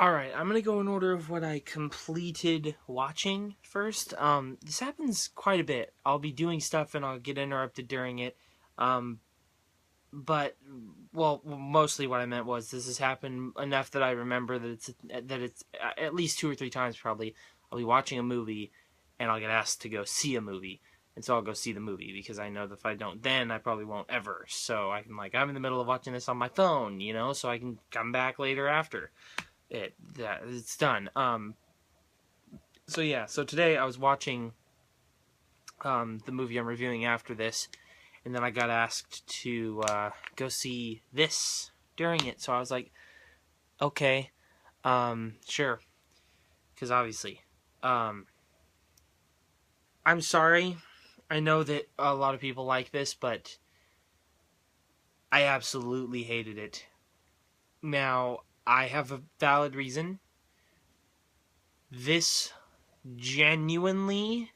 Alright, I'm gonna go in order of what I completed watching first. This happens quite a bit. I'll be doing stuff and I'll get interrupted during it. Um, but mostly what I meant was this has happened enough that I remember that it's at least two or three times probably. I'll be watching a movie and I'll get asked to go see a movie, and so I'll go see the movie because I know that if I don't, then I probably won't ever. So I can I'm in the middle of watching this on my phone, so I can come back later after it's done. So yeah, so today I was watching the movie I'm reviewing after this, and then I got asked to go see this during it. So I was like, okay, sure, because obviously, um, I'm sorry. I know that a lot of people like this, but I absolutely hated it. Now I have a valid reason. This genuinely,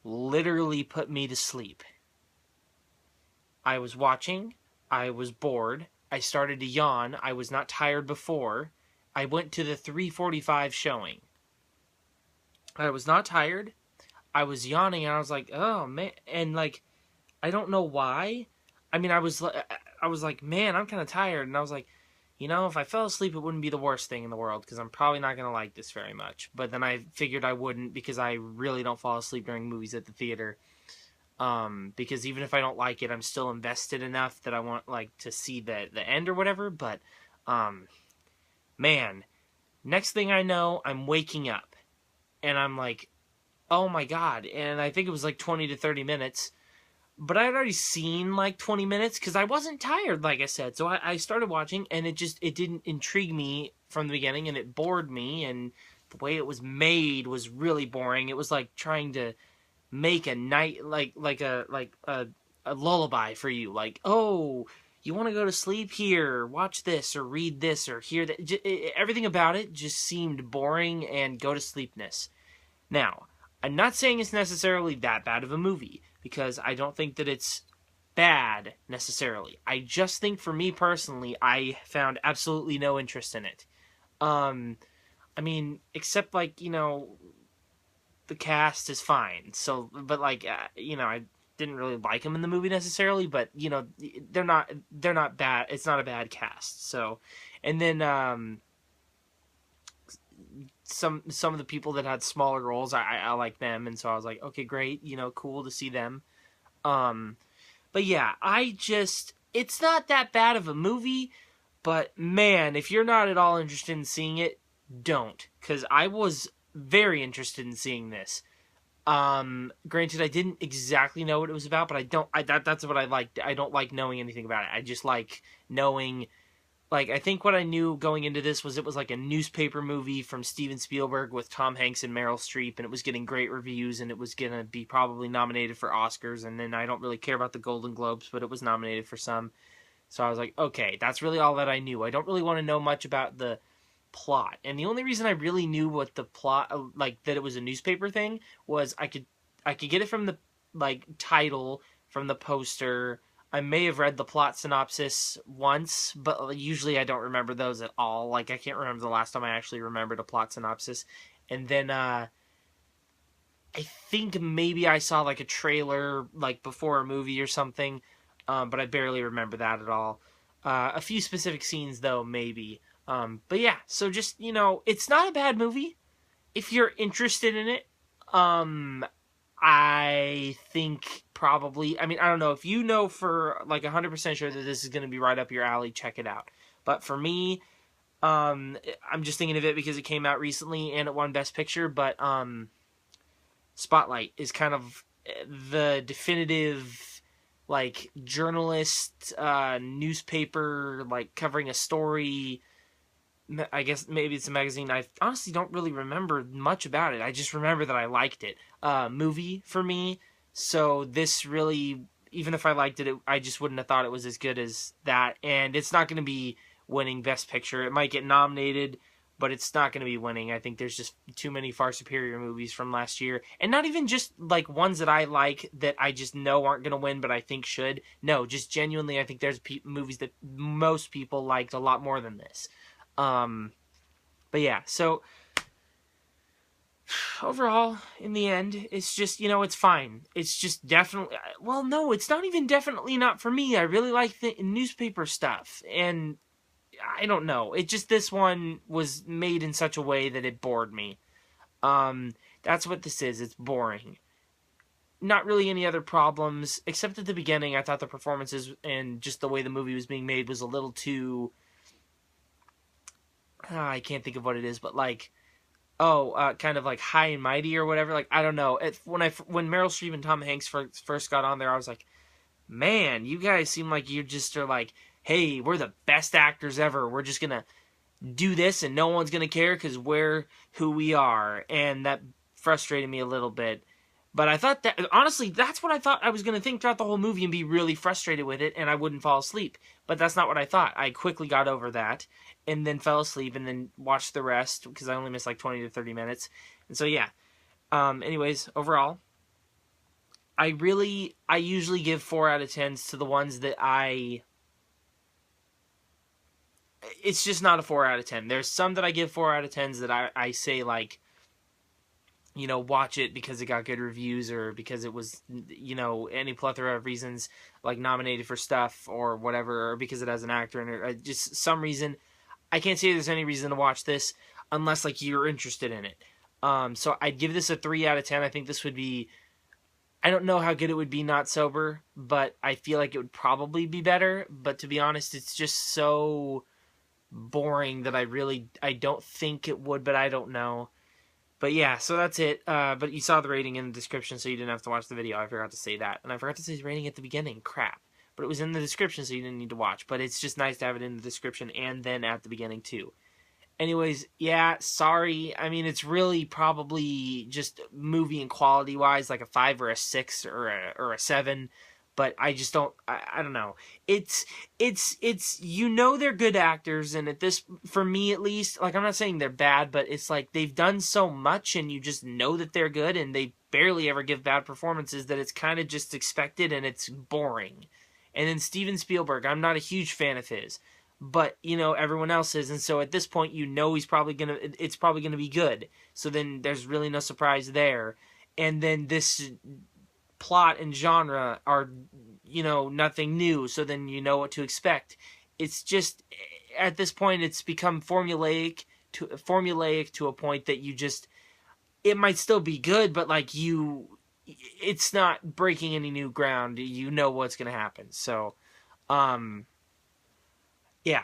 literally put me to sleep. I was watching. I was bored. I started to yawn. I was not tired before. I went to the 3:45 showing. I was not tired. I was yawning and I was like, "Oh man." And I don't know why. I mean, I was like, "Man, I'm kind of tired." And I was like, if I fell asleep it wouldn't be the worst thing in the world because I'm probably not going to like this very much. But then I figured I wouldn't because I really don't fall asleep during movies at the theater. Because even if I don't like it, I'm still invested enough that I want to see the end or whatever. But um, man, next thing I know, I'm waking up and I'm like, oh my god! And I think it was like 20 to 30 minutes, but I had already seen like 20 minutes because I wasn't tired, like I said. So I started watching, and it didn't intrigue me from the beginning, and it bored me, and the way it was made was really boring. It was like trying to make a night like a lullaby for you, like, oh, you want to go to sleep, here, watch this or read this or hear that. Everything about it just seemed boring and go to sleepness. Now, I'm not saying it's necessarily that bad of a movie because I don't think that it's bad necessarily. I just think for me personally I found absolutely no interest in it. um I mean, except the cast is fine. So, but I didn't really like them in the movie necessarily. But they're not bad. It's not a bad cast. So, and then some of the people that had smaller roles, I like them, and so I was like, okay, great. Cool to see them. Um, but yeah, it's not that bad of a movie. But man, if you're not at all interested in seeing it, don't, because I was very interested in seeing this. Granted, I didn't exactly know what it was about, but I don't. That's what I liked. I don't like knowing anything about it. I just like knowing. I think what I knew going into this was it was like a newspaper movie from Steven Spielberg with Tom Hanks and Meryl Streep, and it was getting great reviews, and it was gonna be probably nominated for Oscars. And then I don't really care about the Golden Globes, but it was nominated for some. So I was like, okay, that's really all that I knew. I don't really want to know much about the plot. And the only reason I really knew what the plot, that it was a newspaper thing, was I could get it from the title, from the poster. I may have read the plot synopsis once, but usually I don't remember those at all. I can't remember the last time I actually remembered a plot synopsis. And then I think maybe I saw a trailer before a movie or something, but I barely remember that at all. A few specific scenes though, maybe. But yeah, so just it's not a bad movie if you're interested in it. Um, I think probably. I mean, I don't know if you know for 100% sure that this is going to be right up your alley. Check it out. But for me, I'm just thinking of it because it came out recently and it won Best Picture. But Spotlight is kind of the definitive journalist newspaper covering a story. I guess maybe it's a magazine. I honestly don't really remember much about it. I just remember that I liked it. Movie for me. So this really, even if I liked it, I just wouldn't have thought it was as good as that. And it's not going to be winning Best Picture. It might get nominated, but it's not going to be winning. I think there's just too many far superior movies from last year. And not even just ones that I like that I just know aren't going to win, but I think should. No, just genuinely, I think there's movies that most people liked a lot more than this. Um, But yeah, so overall, in the end, it's just, it's fine. It's just definitely, well, no, it's not even definitely not for me. I really like the newspaper stuff, and I don't know. It just, this one was made in such a way that it bored me. That's what this is. It's boring. Not really any other problems, except at the beginning. I thought the performances and just the way the movie was being made was a little too, I can't think of what it is, but like, kind of like high and mighty or whatever. Like, I don't know. When Meryl Streep and Tom Hanks first got on there, I was like, man, you guys seem like you just are like, hey, we're the best actors ever. We're just gonna do this and no one's gonna care because we're who we are. And that frustrated me a little bit. But I thought that, honestly, that's what I thought I was going to think throughout the whole movie and be really frustrated with it, and I wouldn't fall asleep. But that's not what I thought. I quickly got over that, and then fell asleep, and then watched the rest, because I only missed like 20 to 30 minutes. And so, yeah. Anyways, overall, I usually give 4 out of 10s to the ones that it's just not a 4 out of 10. There's some that I give 4 out of 10s that I say, like, watch it because it got good reviews or because it was, any plethora of reasons, like nominated for stuff or whatever, or because it has an actor in it. Just some reason. I can't say there's any reason to watch this unless, like, you're interested in it. So I'd give this a 3 out of 10. I think this would be, I don't know how good it would be not sober, but I feel like it would probably be better. But to be honest, it's just so boring that I don't think it would, but I don't know. But yeah, so that's it. But you saw the rating in the description, so you didn't have to watch the video. I forgot to say that. And I forgot to say the rating at the beginning. Crap. But it was in the description, so you didn't need to watch. But it's just nice to have it in the description and then at the beginning, too. Anyways, yeah, sorry. I mean, it's really probably just movie and quality-wise, like a 5 or a 6 or a 7. But I just don't, I don't know. It's, they're good actors, and at this, for me at least, like, I'm not saying they're bad, but it's like they've done so much, and you just know that they're good, and they barely ever give bad performances, that it's kind of just expected, and it's boring. And then Steven Spielberg, I'm not a huge fan of his, but, everyone else is, and so at this point, it's probably gonna be good. So then there's really no surprise there. And then this plot and genre are, nothing new, so then you know what to expect. It's just, at this point, it's become formulaic to a point that you just, it might still be good, but like it's not breaking any new ground. You know what's going to happen. So, yeah.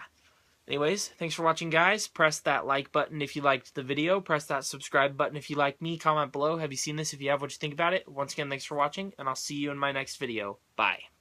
Anyways, thanks for watching, guys. Press that like button if you liked the video. Press that subscribe button if you like me. Comment below. Have you seen this? If you have, what you think about it. Once again, thanks for watching, and I'll see you in my next video. Bye.